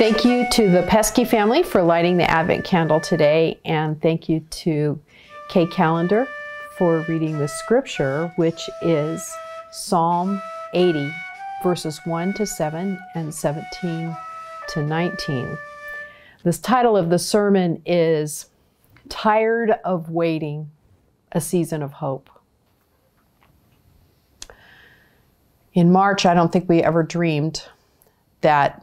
Thank you to the Pesky family for lighting the Advent candle today, and thank you to Kay Calendar for reading the scripture, which is Psalm 80, verses 1 to 7 and 17 to 19. This title of the sermon is Tired of Waiting, a Season of Hope. In March, I don't think we ever dreamed that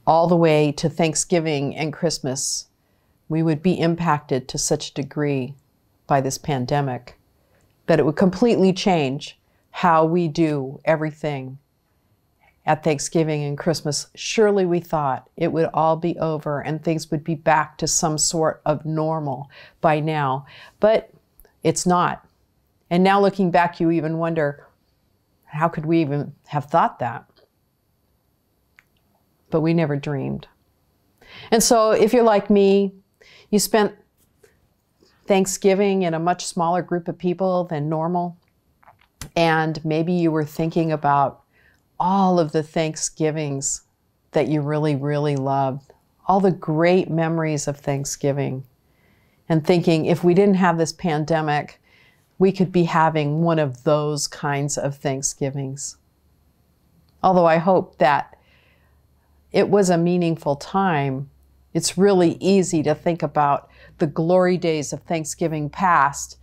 all the way to Thanksgiving and Christmas, we would be impacted to such a degree by this pandemic that it would completely change how we do everything at Thanksgiving and Christmas. Surely we thought it would all be over and things would be back to some sort of normal by now, but it's not. And now looking back, you even wonder, how could we even have thought that? But we never dreamed. And so if you're like me, you spent Thanksgiving in a much smaller group of people than normal, and maybe you were thinking about all of the Thanksgivings that you really, really loved, all the great memories of Thanksgiving, and thinking if we didn't have this pandemic, we could be having one of those kinds of Thanksgivings. Although I hope that it was a meaningful time. It's really easy to think about the glory days of Thanksgiving past.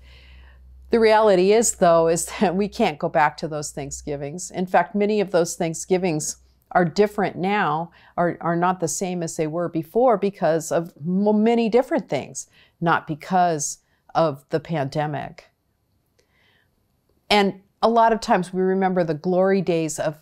The reality is, though, is that we can't go back to those Thanksgivings. In fact, many of those Thanksgivings are different now, are not the same as they were before because of many different things, not because of the pandemic. And a lot of times we remember the glory days of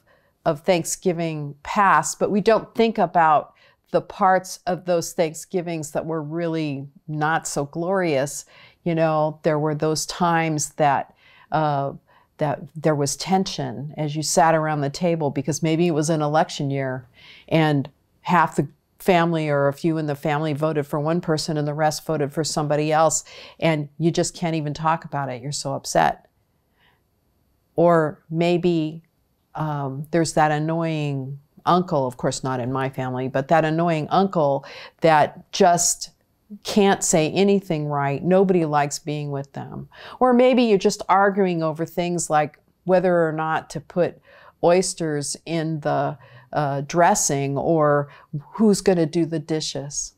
Thanksgiving past, but we don't think about the parts of those Thanksgivings that were really not so glorious. You know, there were those times that there was tension as you sat around the table because maybe it was an election year and half the family or a few in the family voted for one person and the rest voted for somebody else, and you just can't even talk about it. You're so upset. Or maybe there's that annoying uncle, of course not in my family, but that annoying uncle that just can't say anything right. Nobody likes being with them. Or maybe you're just arguing over things like whether or not to put oysters in the dressing or who's going to do the dishes.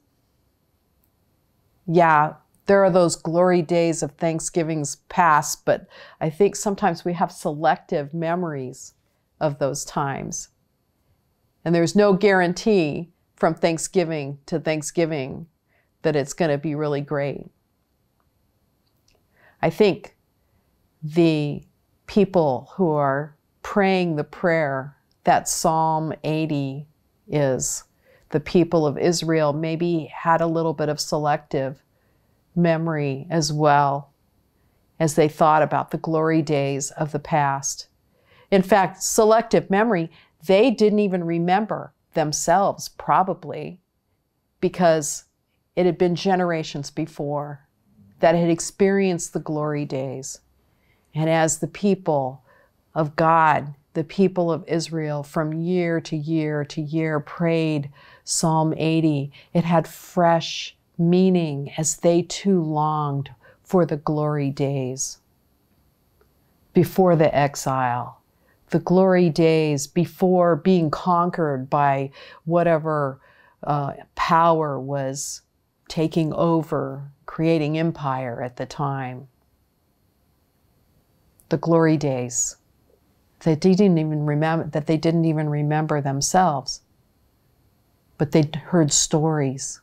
Yeah, there are those glory days of Thanksgivings past, but I think sometimes we have selective memories of those times. And there's no guarantee from Thanksgiving to Thanksgiving that it's going to be really great. I think the people who are praying the prayer that Psalm 80 is, the people of Israel, maybe had a little bit of selective memory as well as they thought about the glory days of the past. In fact, selective memory, they didn't even remember themselves probably because it had been generations before that had experienced the glory days. And as the people of God, the people of Israel from year to year to year prayed Psalm 80, it had fresh meaning as they too longed for the glory days before the exile. The glory days before being conquered by whatever power was taking over, creating empire at the time. The glory days that they didn't even remember themselves, but they heard stories.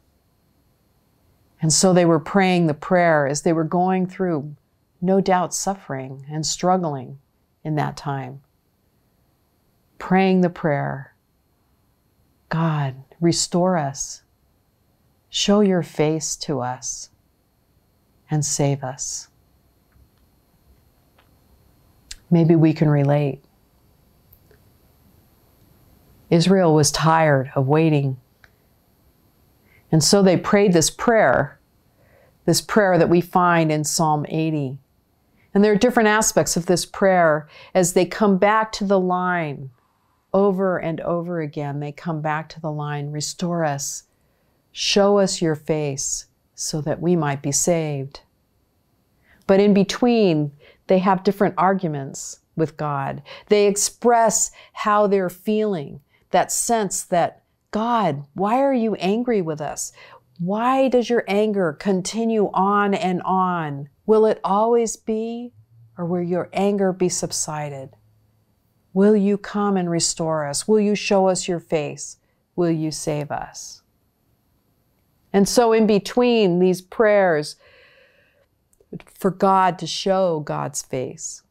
And so they were praying the prayer as they were going through, no doubt, suffering and struggling in that time. Praying the prayer, God, restore us, show your face to us, and save us. Maybe we can relate. Israel was tired of waiting. And so they prayed this prayer that we find in Psalm 80. And there are different aspects of this prayer as they come back to the line Over and over again, they come back to the line, restore us, show us your face so that we might be saved. But in between, they have different arguments with God. They express how they're feeling, that sense that, God, why are you angry with us? Why does your anger continue on and on? Will it always be, or will your anger be subsided? Will you come and restore us? Will you show us your face? Will you save us? And so in between these prayers for God to show God's face,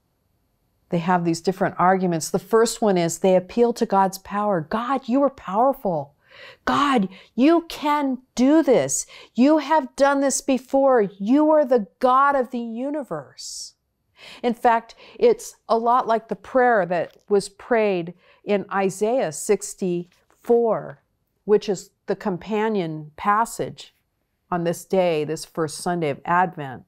they have these different arguments. The first one is they appeal to God's power. God, you are powerful. God, you can do this. You have done this before. You are the God of the universe. In fact, it's a lot like the prayer that was prayed in Isaiah 64, which is the companion passage on this day, this first Sunday of Advent.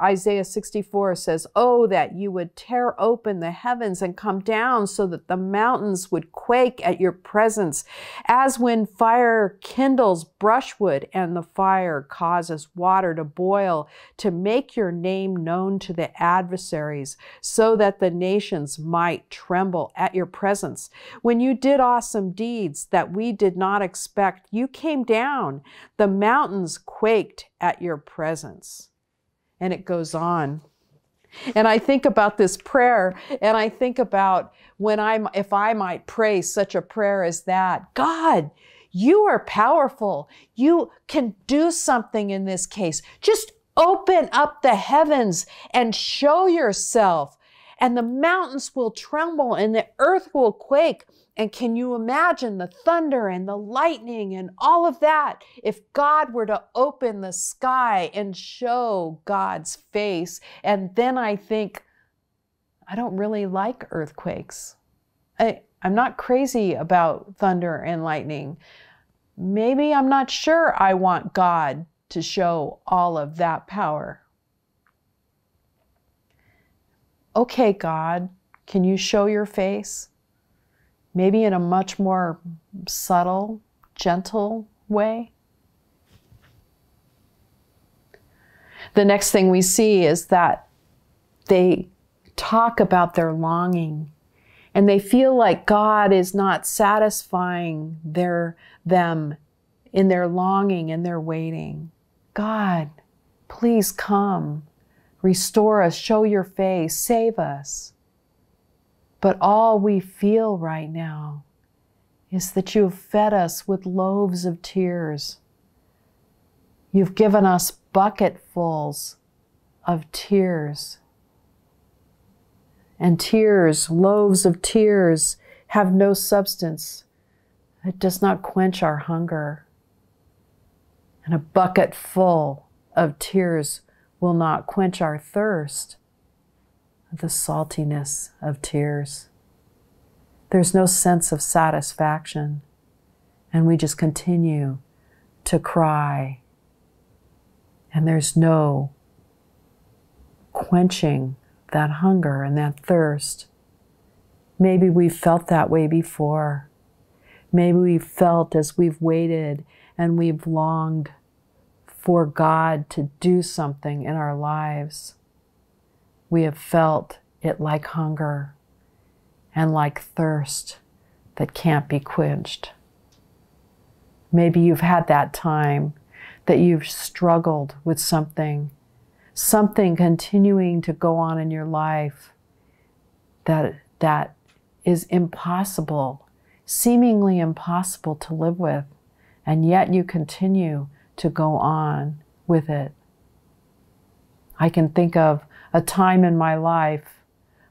Isaiah 64 says, "Oh, that you would tear open the heavens and come down so that the mountains would quake at your presence, as when fire kindles brushwood and the fire causes water to boil, to make your name known to the adversaries, so that the nations might tremble at your presence. When you did awesome deeds that we did not expect, you came down. The mountains quaked at your presence." And it goes on. And I think about this prayer, and I think about if I might pray such a prayer as that. God, you are powerful. You can do something in this case. Just open up the heavens and show yourself, and the mountains will tremble and the earth will quake. And can you imagine the thunder and the lightning and all of that if God were to open the sky and show God's face? And then I think, I don't really like earthquakes. I'm not crazy about thunder and lightning. Maybe I'm not sure I want God to show all of that power. Okay, God, can you show your face? Maybe in a much more subtle, gentle way. The next thing we see is that they talk about their longing, and they feel like God is not satisfying them in their longing and their waiting. God, please come, restore us, show your face, save us. But all we feel right now is that you have fed us with loaves of tears. You've given us bucketfuls of tears. And tears, loaves of tears, have no substance. It does not quench our hunger. And a bucket full of tears will not quench our thirst. The saltiness of tears. There's no sense of satisfaction, and we just continue to cry, and there's no quenching that hunger and that thirst. Maybe we've felt that way before. Maybe we've felt as we've waited and we've longed for God to do something in our lives. We have felt it like hunger and like thirst that can't be quenched. Maybe you've had that time that you've struggled with something continuing to go on in your life that is impossible, seemingly impossible to live with, and yet you continue to go on with it. I can think of a time in my life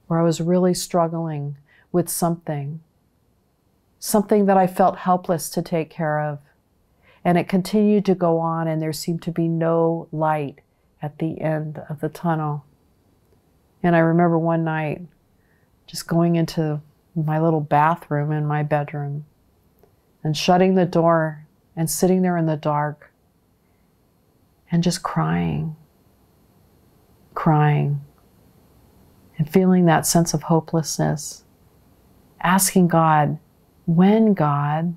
where I was really struggling with something that I felt helpless to take care of. And it continued to go on, and there seemed to be no light at the end of the tunnel. And I remember one night just going into my little bathroom in my bedroom and shutting the door and sitting there in the dark and just crying and feeling that sense of hopelessness, asking God When, God?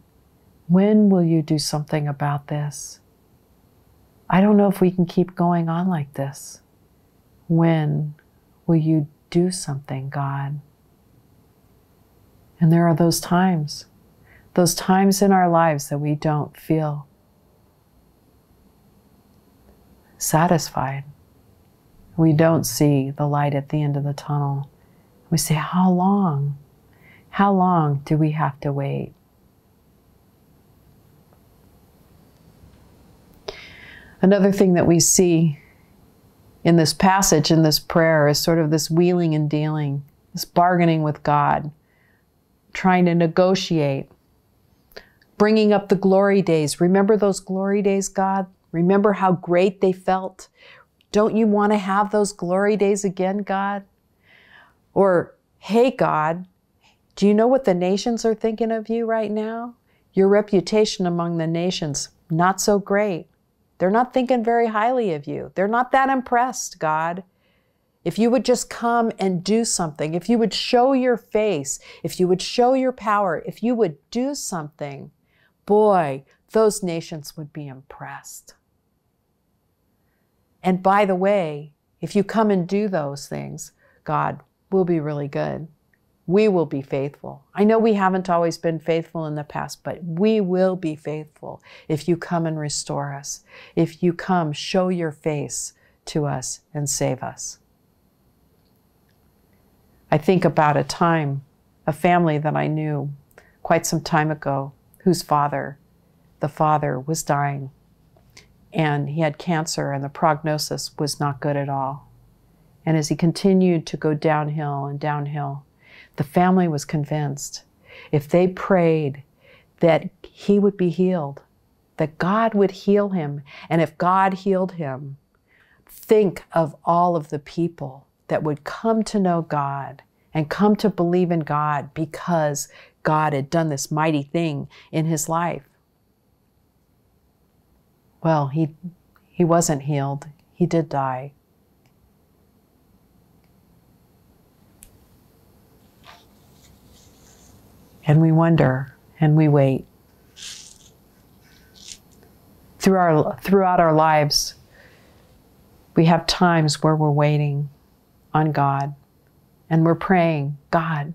When will you do something about this? I don't know if we can keep going on like this. When will you do something, God? And there are those times in our lives that we don't feel satisfied. We don't see the light at the end of the tunnel. We say, how long? How long do we have to wait? Another thing that we see in this passage, in this prayer, is sort of this wheeling and dealing, this bargaining with God, trying to negotiate, bringing up the glory days. Remember those glory days, God? Remember how great they felt? Don't you want to have those glory days again, God? Or, hey, God, do you know what the nations are thinking of you right now? Your reputation among the nations, not so great. They're not thinking very highly of you. They're not that impressed, God. If you would just come and do something, if you would show your face, if you would show your power, if you would do something, boy, those nations would be impressed. And by the way, if you come and do those things, God, we'll be really good. We will be faithful. I know we haven't always been faithful in the past, but we will be faithful if you come and restore us. If you come, show your face to us and save us. I think about a family that I knew quite some time ago, whose the father was dying, and he had cancer, and the prognosis was not good at all. And as he continued to go downhill and downhill, the family was convinced if they prayed that he would be healed, that God would heal him. And if God healed him, think of all of the people that would come to know God and come to believe in God because God had done this mighty thing in his life. Well, he wasn't healed. He did die. And we wonder and we wait. Throughout our lives, we have times where we're waiting on God and we're praying, God,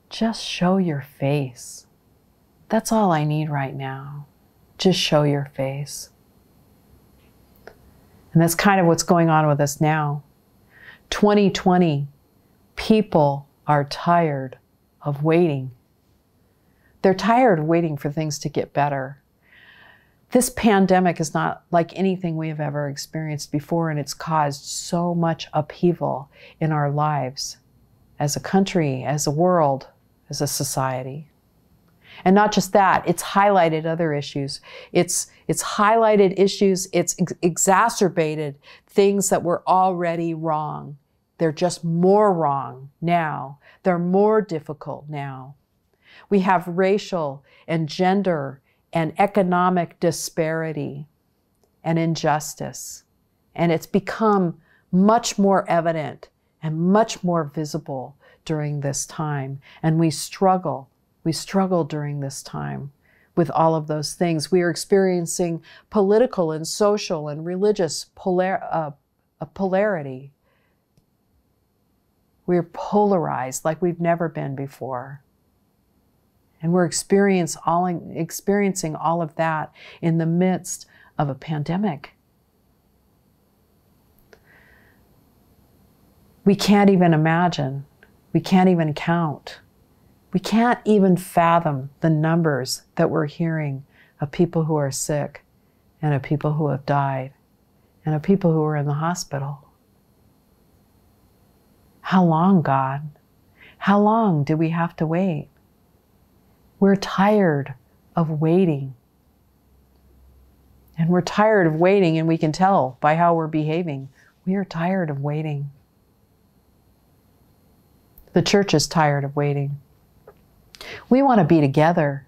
just show your face. That's all I need right now. Just show your face. And that's kind of what's going on with us now. 2020, people are tired of waiting. They're tired of waiting for things to get better. This pandemic is not like anything we have ever experienced before, and it's caused so much upheaval in our lives as a country, as a world, as a society. And not just that, it's highlighted other issues. It's highlighted issues, it's exacerbated things that were already wrong. They're just more wrong now. They're more difficult now. We have racial and gender and economic disparity and injustice. And it's become much more evident and much more visible during this time. And we struggle during this time with all of those things. We are experiencing political and social and religious polarity. We're polarized like we've never been before. And we're experiencing all of that in the midst of a pandemic. We can't even imagine. We can't even count. We can't even fathom the numbers that we're hearing of people who are sick and of people who have died and of people who are in the hospital. How long, God? How long do we have to wait? We're tired of waiting. And we're tired of waiting, and we can tell by how we're behaving. We are tired of waiting. The church is tired of waiting. We want to be together.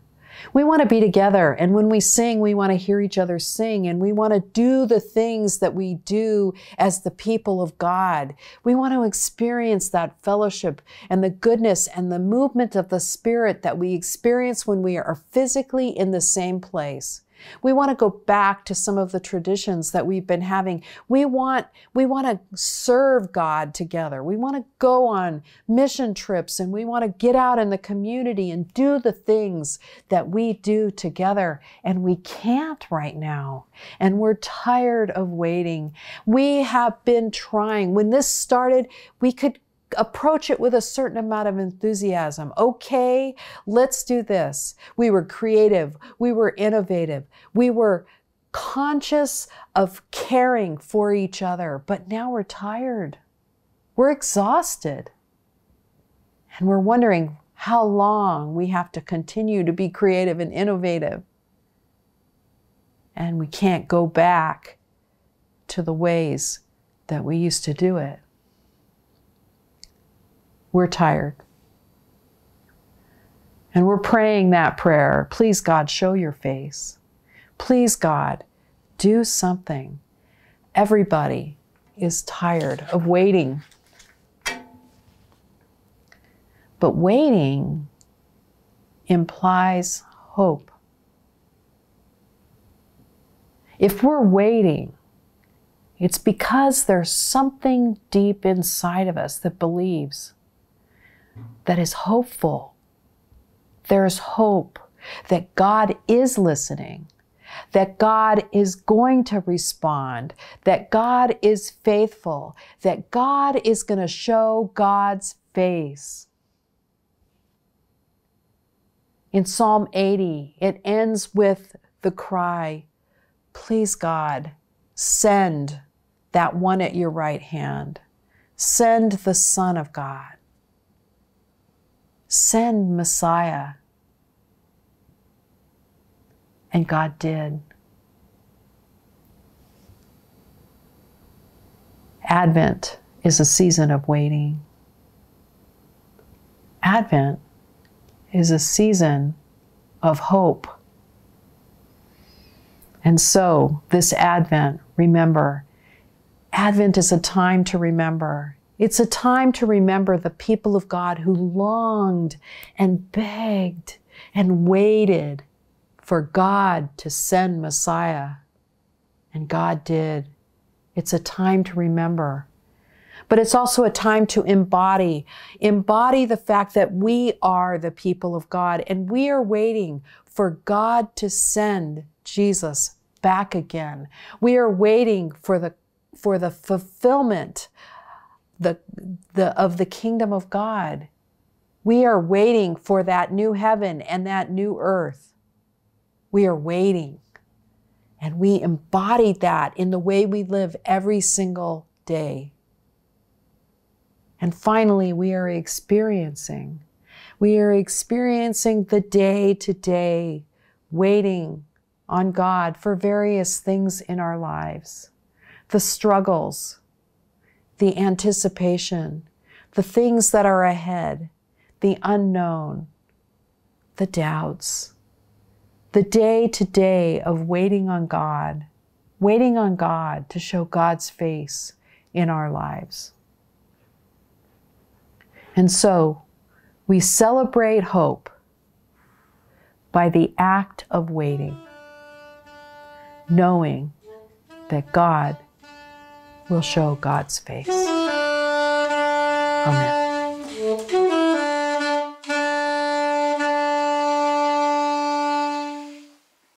We want to be together. And when we sing, we want to hear each other sing. And we want to do the things that we do as the people of God. We want to experience that fellowship and the goodness and the movement of the Spirit that we experience when we are physically in the same place. We want to go back to some of the traditions that we've been having. We want to serve God together. We want to go on mission trips, and we want to get out in the community and do the things that we do together. And we can't right now. And we're tired of waiting. We have been trying. When this started, we could approach it with a certain amount of enthusiasm. Okay, let's do this. We were creative. We were innovative. We were conscious of caring for each other. But now we're tired. We're exhausted. And we're wondering how long we have to continue to be creative and innovative. And we can't go back to the ways that we used to do it. We're tired. And we're praying that prayer. Please, God, show your face. Please, God, do something. Everybody is tired of waiting. But waiting implies hope. If we're waiting, it's because there's something deep inside of us that believes, that is hopeful. There's hope that God is listening, that God is going to respond, that God is faithful, that God is going to show God's face. In Psalm 80, it ends with the cry, please God, send that one at your right hand. Send the Son of God. Send Messiah. And God did. Advent is a season of waiting. Advent is a season of hope. And so, this Advent, remember, Advent is a time to remember. It's a time to remember the people of God who longed and begged and waited for God to send Messiah. And God did. It's a time to remember. But it's also a time to embody the fact that we are the people of God, and we are waiting for God to send Jesus back again. We are waiting for the fulfillment of the kingdom of God. We are waiting for that new heaven and that new earth. We are waiting. And we embody that in the way we live every single day. And finally, we are experiencing the day-to-day waiting on God for various things in our lives. The struggles, the anticipation, the things that are ahead, the unknown, the doubts, the day-to-day of waiting on God to show God's face in our lives. And so we celebrate hope by the act of waiting, knowing that God will show God's face. Amen.